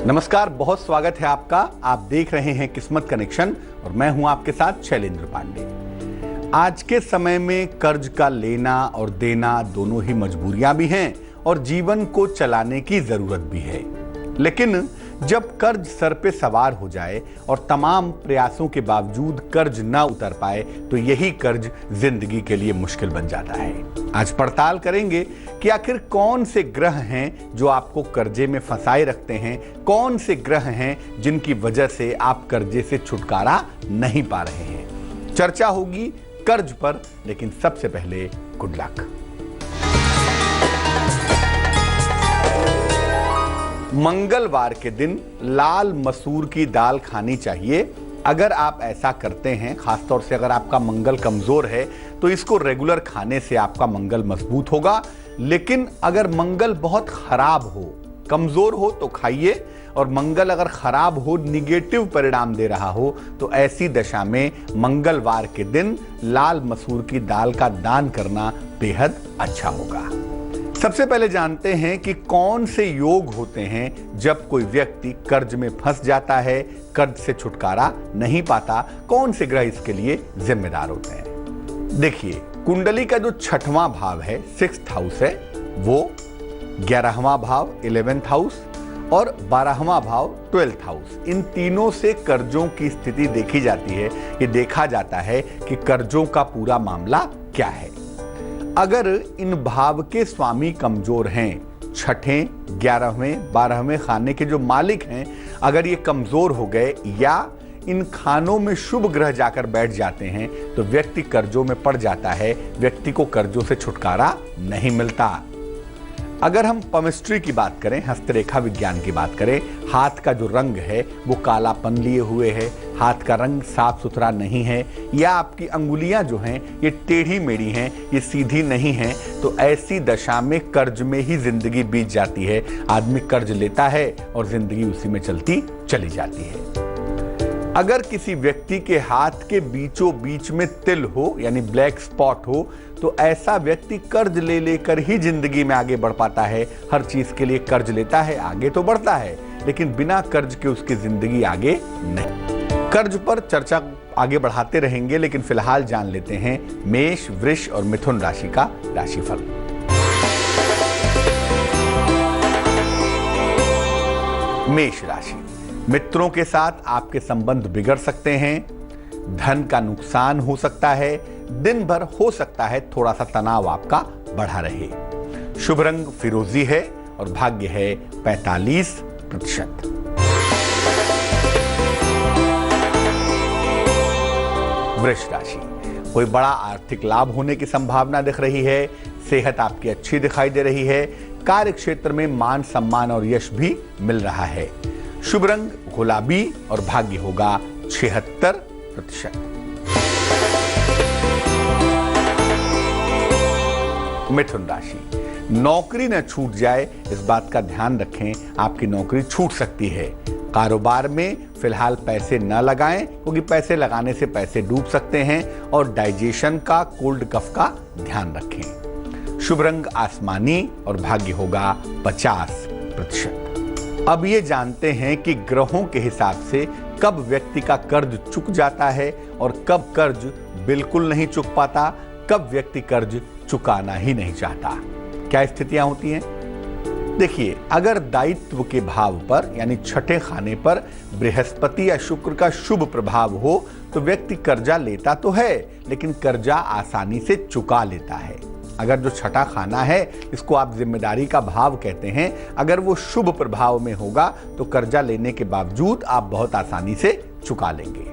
नमस्कार, बहुत स्वागत है आपका। आप देख रहे हैं किस्मत कनेक्शन और मैं हूं आपके साथ शैलेंद्र पांडे। आज के समय में कर्ज का लेना और देना दोनों ही मजबूरियां भी हैं और जीवन को चलाने की जरूरत भी है। लेकिन जब कर्ज सर पे सवार हो जाए और तमाम प्रयासों के बावजूद कर्ज न उतर पाए तो यही कर्ज जिंदगी के लिए मुश्किल बन जाता है। आज पड़ताल करेंगे कि आखिर कौन से ग्रह हैं जो आपको कर्जे में फंसाए रखते हैं, कौन से ग्रह हैं जिनकी वजह से आप कर्जे से छुटकारा नहीं पा रहे हैं। चर्चा होगी कर्ज पर, लेकिन सबसे पहले गुड लक। मंगलवार के दिन लाल मसूर की दाल खानी चाहिए। अगर आप ऐसा करते हैं, खासतौर से अगर आपका मंगल कमजोर है, तो इसको रेगुलर खाने से आपका मंगल मजबूत होगा। लेकिन अगर मंगल बहुत खराब हो, कमजोर हो तो खाइए, और मंगल अगर खराब हो, निगेटिव परिणाम दे रहा हो, तो ऐसी दशा में मंगलवार के दिन लाल मसूर की दाल का दान करना बेहद अच्छा होगा। सबसे पहले जानते हैं कि कौन से योग होते हैं जब कोई व्यक्ति कर्ज में फंस जाता है, कर्ज से छुटकारा नहीं पाता, कौन से ग्रह इसके लिए जिम्मेदार होते हैं। देखिए, कुंडली का जो 6वां भाव है, 6th हाउस है, वो 11वां भाव 11th हाउस और 12वां भाव 12th हाउस, इन तीनों से कर्जों की स्थिति देखी जाती है। ये देखा जाता है कि कर्जों का पूरा मामला क्या है। अगर इन भाव के स्वामी कमजोर हैं, 6ठे, 11वें, 12वें खाने के जो मालिक हैं, अगर ये कमजोर हो गए या इन खानों में शुभ ग्रह जाकर बैठ जाते हैं तो व्यक्ति कर्जों में पड़ जाता है, व्यक्ति को कर्जों से छुटकारा नहीं मिलता। अगर हम पमिस्ट्री की बात करें, हस्तरेखा विज्ञान की बात करें, हाथ का जो रंग है वो कालापन लिए हुए है, हाथ का रंग साफ सुथरा नहीं है, या आपकी अंगुलियां जो हैं ये टेढ़ी मेढ़ी हैं, ये सीधी नहीं हैं, तो ऐसी दशा में कर्ज में ही जिंदगी बीत जाती है। आदमी कर्ज लेता है और जिंदगी उसी में चलती चली जाती है। अगर किसी व्यक्ति के हाथ के बीचों बीच में तिल हो, यानी ब्लैक स्पॉट हो, तो ऐसा व्यक्ति कर्ज ले लेकर ही जिंदगी में आगे बढ़ पाता है। हर चीज के लिए कर्ज लेता है, आगे तो बढ़ता है, लेकिन बिना कर्ज के उसकी जिंदगी आगे नहीं। कर्ज पर चर्चा आगे बढ़ाते रहेंगे, लेकिन फिलहाल जान लेते हैं मेष, वृष और मिथुन राशि का राशिफल। मेष राशि, मित्रों के साथ आपके संबंध बिगड़ सकते हैं, धन का नुकसान हो सकता है, दिन भर हो सकता है थोड़ा सा तनाव आपका बढ़ा रहे। शुभ रंग फिरोजी है और भाग्य है 45%। वृष राशि, कोई बड़ा आर्थिक लाभ होने की संभावना दिख रही है, सेहत आपकी अच्छी दिखाई दे रही है, कार्य क्षेत्र में मान सम्मान और यश भी मिल रहा है। शुभ रंग गुलाबी और भाग्य होगा 76%। मिथुन राशि, नौकरी न छूट जाए, इस बात का ध्यान रखें, आपकी नौकरी छूट सकती है। कारोबार में फिलहाल पैसे न लगाएं, क्योंकि पैसे लगाने से पैसे डूब सकते हैं, और डाइजेशन का, कोल्ड कफ का ध्यान रखें। शुभ रंग आसमानी और भाग्य होगा 50%। अब ये जानते हैं कि ग्रहों के हिसाब से कब व्यक्ति का कर्ज चुक जाता है और कब कर्ज बिल्कुल नहीं चुक पाता, कब व्यक्ति कर्ज चुकाना ही नहीं चाहता। क्या स्थितियां होती हैं? देखिए, अगर दायित्व के भाव पर, यानी 6ठे खाने पर बृहस्पति या शुक्र का शुभ प्रभाव हो, तो व्यक्ति कर्जा लेता तो है, लेकिन कर्जा आसानी से चुका लेता है। अगर जो 6ठा खाना है, इसको आप जिम्मेदारी का भाव कहते हैं, अगर वो शुभ प्रभाव में होगा तो कर्जा लेने के बावजूद आप बहुत आसानी से चुका लेंगे।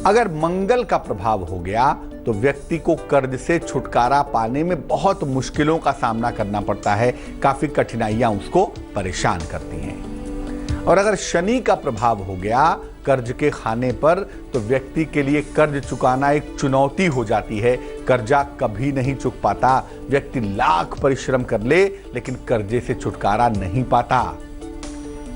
अगर मंगल का प्रभाव हो गया तो व्यक्ति को कर्ज से छुटकारा पाने में बहुत मुश्किलों का सामना करना पड़ता है, काफी कठिनाइयां उसको परेशान करती हैं। और अगर शनि का प्रभाव हो गया कर्ज के खाने पर, तो व्यक्ति के लिए कर्ज चुकाना एक चुनौती हो जाती है। कर्जा कभी नहीं चुक पाता, व्यक्ति लाख परिश्रम कर ले लेकिन कर्जे से छुटकारा नहीं पाता।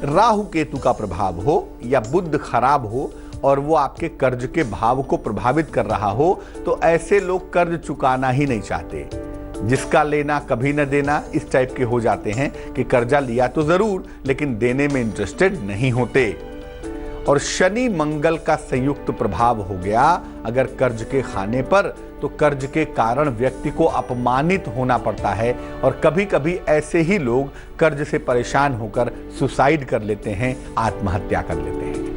राहु केतु का प्रभाव हो या बुध खराब हो और वो आपके कर्ज के भाव को प्रभावित कर रहा हो, तो ऐसे लोग कर्ज चुकाना ही नहीं चाहते। जिसका लेना कभी न देना, इस टाइप के हो जाते हैं कि कर्जा लिया तो जरूर लेकिन देने में इंटरेस्टेड नहीं होते। और शनि मंगल का संयुक्त प्रभाव हो गया अगर कर्ज के खाने पर, तो कर्ज के कारण व्यक्ति को अपमानित होना पड़ता है और कभी कभी ऐसे ही लोग कर्ज से परेशान होकर सुसाइड कर लेते हैं, आत्महत्या कर लेते हैं।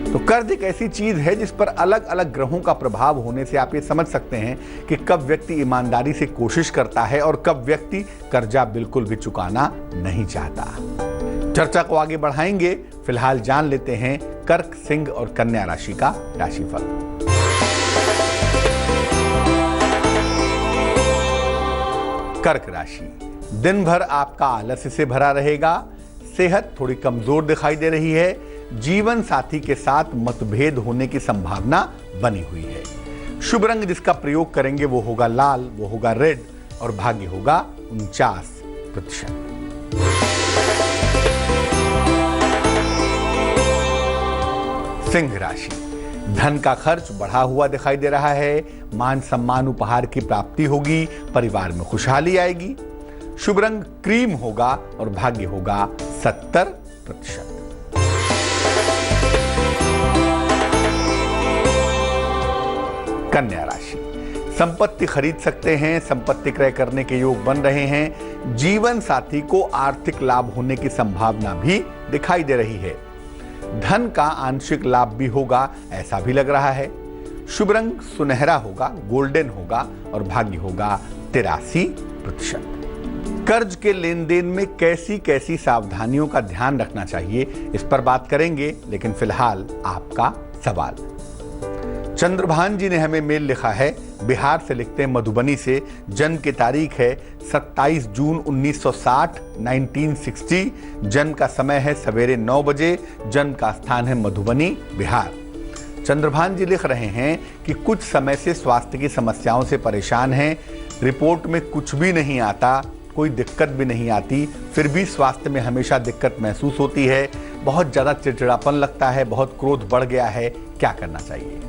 तो कर्ज एक ऐसी चीज है जिस पर अलग अलग ग्रहों का प्रभाव होने से आप ये समझ सकते हैं कि कब व्यक्ति ईमानदारी से कोशिश करता है और कब व्यक्ति कर्जा बिल्कुल भी चुकाना नहीं चाहता। चर्चा को आगे बढ़ाएंगे, फिलहाल जान लेते हैं कर्क, सिंह और कन्या राशि का राशिफल। कर्क राशि, दिन भर आपका आलस्य से भरा रहेगा। सेहत थोड़ी कमजोर दिखाई दे रही है। जीवन साथी के साथ मतभेद होने की संभावना बनी हुई है। शुभ रंग जिसका प्रयोग करेंगे वो होगा लाल, वो होगा रेड और भाग्य होगा 49%। सिंह राशि, धन का खर्च बढ़ा हुआ दिखाई दे रहा है। मान सम्मान उपहार की प्राप्ति होगी। परिवार में खुशहाली आएगी। शुभ रंग क्रीम होगा और भाग्य होगा 70%। कन्या राशि, संपत्ति खरीद सकते हैं। संपत्ति क्रय करने के योग बन रहे हैं। जीवन साथी को आर्थिक लाभ होने की संभावना भी दिखाई दे रही है। धन का आंशिक लाभ भी होगा ऐसा भी लग रहा है। शुभ रंग सुनहरा होगा, गोल्डन होगा और भाग्य होगा 83%। कर्ज के लेन देन में कैसी कैसी सावधानियों का ध्यान रखना चाहिए, इस पर बात करेंगे, लेकिन फिलहाल आपका सवाल। चंद्रभान जी ने हमें मेल लिखा है, बिहार से लिखते हैं, मधुबनी से। जन्म की तारीख है 27 जून 1960 1960। जन्म का समय है सवेरे 9 बजे। जन्म का स्थान है मधुबनी, बिहार। चंद्रभान जी लिख रहे हैं कि कुछ समय से स्वास्थ्य की समस्याओं से परेशान हैं। रिपोर्ट में कुछ भी नहीं आता, कोई दिक्कत भी नहीं आती, फिर भी स्वास्थ्य में हमेशा दिक्कत महसूस होती है। बहुत ज़्यादा चिड़चिड़ापन लगता है, बहुत क्रोध बढ़ गया है। क्या करना चाहिए?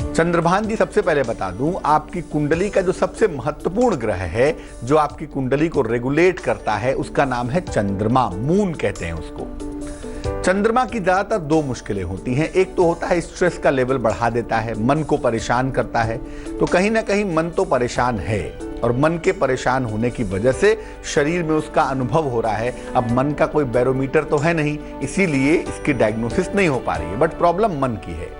चंद्रभान जी, सबसे पहले बता दूं, आपकी कुंडली का जो सबसे महत्वपूर्ण ग्रह है, जो आपकी कुंडली को रेगुलेट करता है, उसका नाम है चंद्रमा, मून कहते हैं उसको। चंद्रमा की ज्यादातर दो मुश्किलें होती हैं। एक तो होता है स्ट्रेस का लेवल बढ़ा देता है, मन को परेशान करता है। तो कहीं ना कहीं मन तो परेशान है और मन के परेशान होने की वजह से शरीर में उसका अनुभव हो रहा है। अब मन का कोई बैरोमीटर तो है नहीं, इसीलिए इसकी डायग्नोसिस नहीं हो पा रही है, बट प्रॉब्लम मन की है।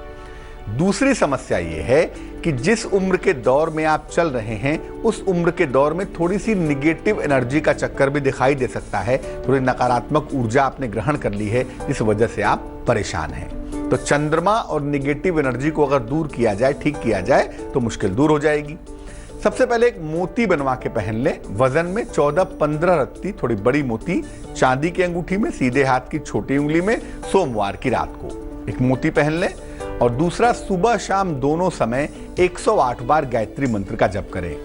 दूसरी समस्या ये है कि जिस उम्र के दौर में आप चल रहे हैं, उस उम्र के दौर में थोड़ी सी निगेटिव एनर्जी का चक्कर भी दिखाई दे सकता है। थोड़ी नकारात्मक ऊर्जा आपने ग्रहण कर ली है, इस वजह से आप परेशान हैं। तो चंद्रमा और निगेटिव एनर्जी को अगर दूर किया जाए, ठीक किया जाए, तो मुश्किल दूर हो जाएगी। सबसे पहले एक मोती बनवा के पहन लें। वजन में 14-15 रत्ती थोड़ी बड़ी मोती चांदी की अंगूठी में, सीधे हाथ की छोटी उंगली में, सोमवार की रात को एक मोती पहन लें। और दूसरा, सुबह शाम दोनों समय 108 बार गायत्री मंत्र का जप करें।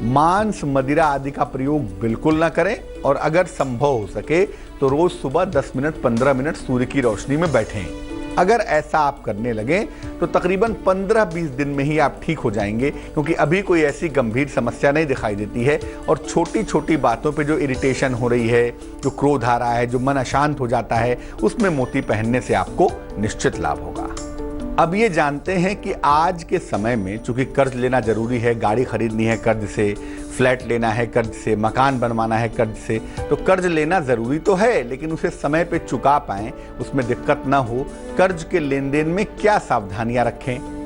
मांस, मदिरा आदि का प्रयोग बिल्कुल ना करें और अगर संभव हो सके तो रोज सुबह 10 मिनट 15 मिनट सूर्य की रोशनी में बैठें। अगर ऐसा आप करने लगे तो तकरीबन 15-20 दिन में ही आप ठीक हो जाएंगे, क्योंकि अभी कोई ऐसी गंभीर समस्या नहीं दिखाई देती है। और छोटी छोटी बातों पे जो इरिटेशन हो रही है, जो क्रोध आ रहा है, जो मन अशांत हो जाता है, उसमें मोती पहनने से आपको निश्चित लाभ होगा। अब ये जानते हैं कि आज के समय में चूंकि कर्ज लेना जरूरी है, गाड़ी खरीदनी है कर्ज से, फ्लैट लेना है कर्ज से, मकान बनवाना है कर्ज से, तो कर्ज लेना जरूरी तो है, लेकिन उसे समय पे चुका पाएं, उसमें दिक्कत ना हो। कर्ज के लेन देन में क्या सावधानियां रखें?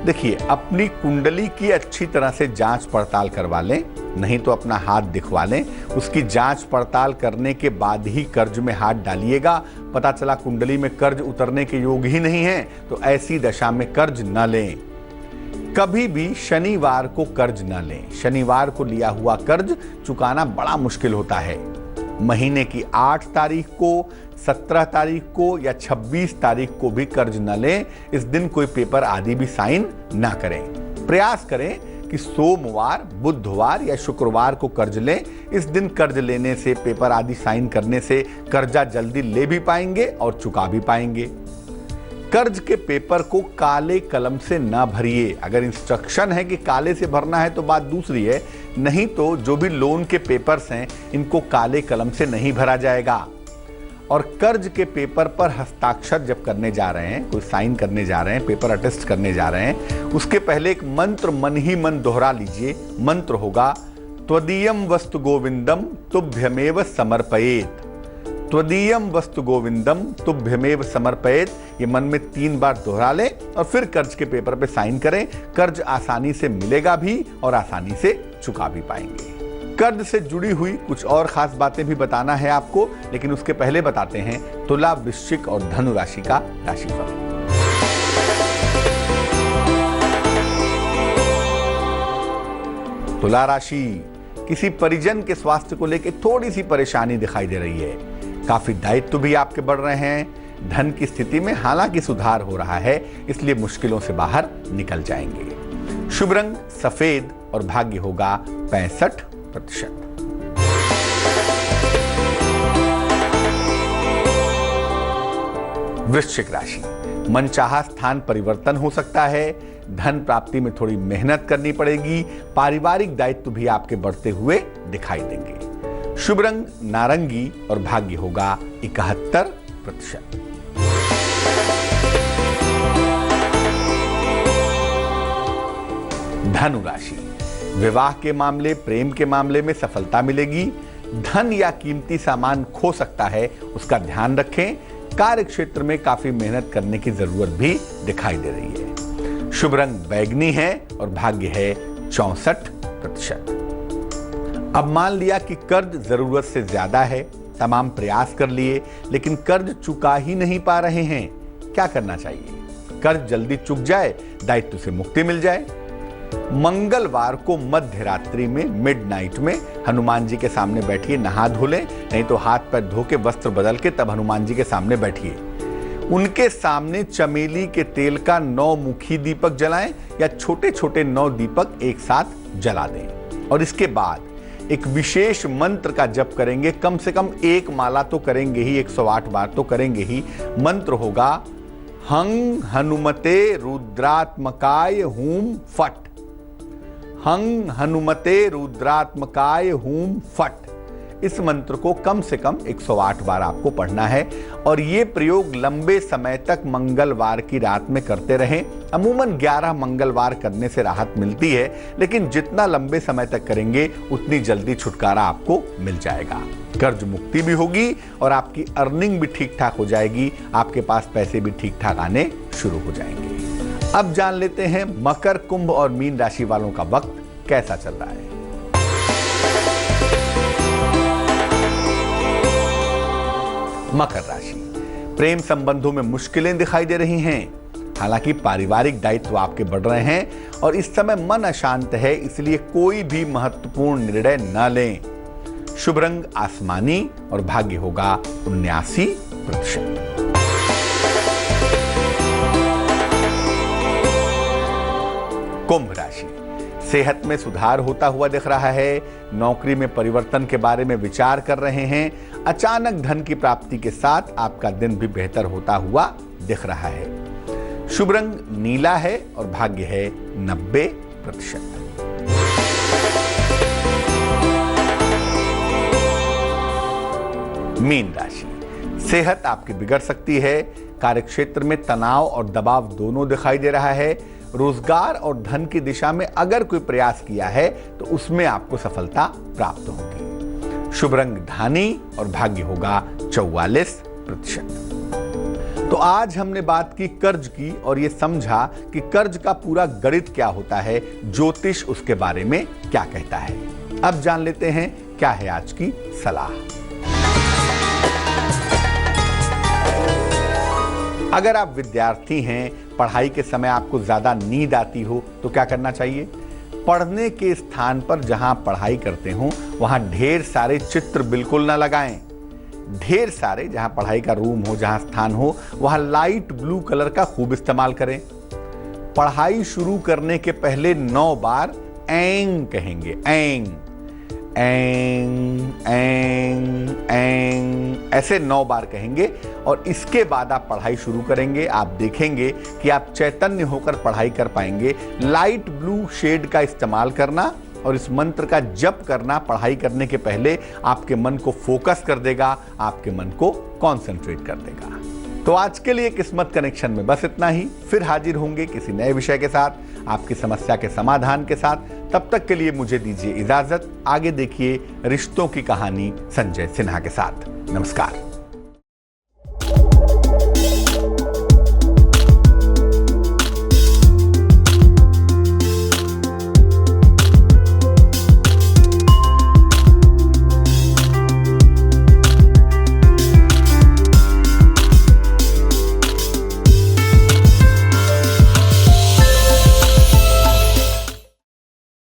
देखिए, अपनी कुंडली की अच्छी तरह से जांच पड़ताल करवा लें, नहीं तो अपना हाथ दिखवा लें। उसकी जांच पड़ताल करने के बाद ही कर्ज में हाथ डालिएगा। पता चला कुंडली में कर्ज उतरने के योग ही नहीं है, तो ऐसी दशा में कर्ज न लें। कभी भी शनिवार को कर्ज न लें। शनिवार को लिया हुआ कर्ज चुकाना बड़ा मुश्किल होता है। महीने की 8 तारीख को, 17 तारीख को या 26 तारीख को भी कर्ज न लें। इस दिन कोई पेपर आदि भी साइन ना करें। प्रयास करें कि सोमवार, बुधवार या शुक्रवार को कर्ज लें। इस दिन कर्ज लेने से, पेपर आदि साइन करने से कर्जा जल्दी ले भी पाएंगे और चुका भी पाएंगे। कर्ज के पेपर को काले कलम से ना भरिए। अगर इंस्ट्रक्शन है कि काले से भरना है तो बात दूसरी है, नहीं तो जो भी लोन के पेपर्स हैं इनको काले कलम से नहीं भरा जाएगा। और कर्ज के पेपर पर हस्ताक्षर जब करने जा रहे हैं, कोई साइन करने जा रहे हैं, पेपर अटेस्ट करने जा रहे हैं, उसके पहले एक मंत्र मन ही मन दोहरा लीजिए। मंत्र होगा त्वदीयम वस्तु गोविंदम तुभ्यमेव समर्पयेत। त्वदीयम वस्तु गोविंदम तुभ्यमेव समर्पयेत, ये मन में 3 बार दोहरा लें और फिर कर्ज के पेपर पे साइन करें। कर्ज आसानी से मिलेगा भी और आसानी से चुका भी पाएंगे। कर्ज से जुड़ी हुई कुछ और खास बातें भी बताना है आपको, लेकिन उसके पहले बताते हैं तुला, वृश्चिक और धनु राशि का राशिफल। तुला राशि, किसी परिजन के स्वास्थ्य को लेकर थोड़ी सी परेशानी दिखाई दे रही है। काफी दायित्व भी आपके बढ़ रहे हैं। धन की स्थिति में हालांकि सुधार हो रहा है, इसलिए मुश्किलों से बाहर निकल जाएंगे। शुभ रंग सफेद और भाग्य होगा 65%। वृश्चिक राशि, मनचाहा स्थान परिवर्तन हो सकता है। धन प्राप्ति में थोड़ी मेहनत करनी पड़ेगी। पारिवारिक दायित्व भी आपके बढ़ते हुए दिखाई देंगे। शुभ रंग नारंगी और भाग्य होगा 71%। धनु राशि, विवाह के मामले, प्रेम के मामले में सफलता मिलेगी। धन या कीमती सामान खो सकता है, उसका ध्यान रखें। कार्य क्षेत्र में काफी मेहनत करने की जरूरत भी दिखाई दे रही है। शुभ रंग बैगनी है और भाग्य है 64%। अब मान लिया कि कर्ज जरूरत से ज्यादा है, तमाम प्रयास कर लिए लेकिन कर्ज चुका ही नहीं पा रहे हैं, क्या करना चाहिए? कर्ज जल्दी चुक जाए, दायित्व से मुक्ति मिल जाए। मंगलवार को मध्य रात्रि में, मिडनाइट में हनुमान जी के सामने बैठिए, नहा धो लें, नहीं तो हाथ पैर धो के वस्त्र बदल के तब हनुमान जी के सामने बैठिए। उनके सामने चमेली के तेल का 9 मुखी दीपक जलाएं या छोटे छोटे 9 दीपक एक साथ जला दें। और इसके बाद एक विशेष मंत्र का जप करेंगे। कम से कम 1 माला तो करेंगे ही, 108 बार तो करेंगे ही। मंत्र होगा हंग हनुमते रुद्रात्मकाय हूम फट। हंग हनुमते रुद्रात्मकाय हूम फट। इस मंत्र को कम से कम 108 बार आपको पढ़ना है और ये प्रयोग लंबे समय तक मंगलवार की रात में करते रहें। अमूमन 11 मंगलवार करने से राहत मिलती है, लेकिन जितना लंबे समय तक करेंगे उतनी जल्दी छुटकारा आपको मिल जाएगा। कर्ज मुक्ति भी होगी और आपकी अर्निंग भी ठीक ठाक हो जाएगी। आपके पास पैसे भी ठीक ठाक आने शुरू हो जाएंगे। अब जान लेते हैं मकर, कुंभ और मीन राशि वालों का वक्त कैसा चल रहा है। मकर राशि, प्रेम संबंधों में मुश्किलें दिखाई दे रही हैं। हालांकि पारिवारिक दायित्व आपके बढ़ रहे हैं और इस समय मन अशांत है, इसलिए कोई भी महत्वपूर्ण निर्णय न लें। शुभ रंग आसमानी और भाग्य होगा 79%। कुंभ राशि, सेहत में सुधार होता हुआ दिख रहा है। नौकरी में परिवर्तन के बारे में विचार कर रहे हैं। अचानक धन की प्राप्ति के साथ आपका दिन भी बेहतर होता हुआ दिख रहा है। शुभ रंग नीला है और भाग्य है 90%। मीन राशि, सेहत आपकी बिगड़ सकती है। कार्यक्षेत्र में तनाव और दबाव दोनों दिखाई दे रहा है। रोजगार और धन की दिशा में अगर कोई प्रयास किया है तो उसमें आपको सफलता प्राप्त होगी। शुभ रंग धानी और भाग्य होगा 44%। तो आज हमने बात की कर्ज की और ये समझा कि कर्ज का पूरा गणित क्या होता है, ज्योतिष उसके बारे में क्या कहता है। अब जान लेते हैं क्या है आज की सलाह। अगर आप विद्यार्थी हैं, पढ़ाई के समय आपको ज्यादा नींद आती हो तो क्या करना चाहिए? पढ़ने के स्थान पर जहां पढ़ाई करते हो वहां ढेर सारे चित्र बिल्कुल ना लगाएं। ढेर सारे, जहां पढ़ाई का रूम हो, जहां स्थान हो, वहां लाइट ब्लू कलर का खूब इस्तेमाल करें। पढ़ाई शुरू करने के पहले 9 बार एंग कहेंगे। एंग एंग एंग एंग, ऐसे 9 बार कहेंगे और इसके बाद आप पढ़ाई शुरू करेंगे। आप देखेंगे कि आप चैतन्य होकर पढ़ाई कर पाएंगे। लाइट ब्लू शेड का इस्तेमाल करना और इस मंत्र का जप करना पढ़ाई करने के पहले आपके मन को फोकस कर देगा, आपके मन को कॉन्सेंट्रेट कर देगा। तो आज के लिए किस्मत कनेक्शन में बस इतना ही। फिर हाजिर होंगे किसी नए विषय के साथ, आपकी समस्या के समाधान के साथ। तब तक के लिए मुझे दीजिए इजाजत। आगे देखिए रिश्तों की कहानी संजय सिन्हा के साथ। नमस्कार।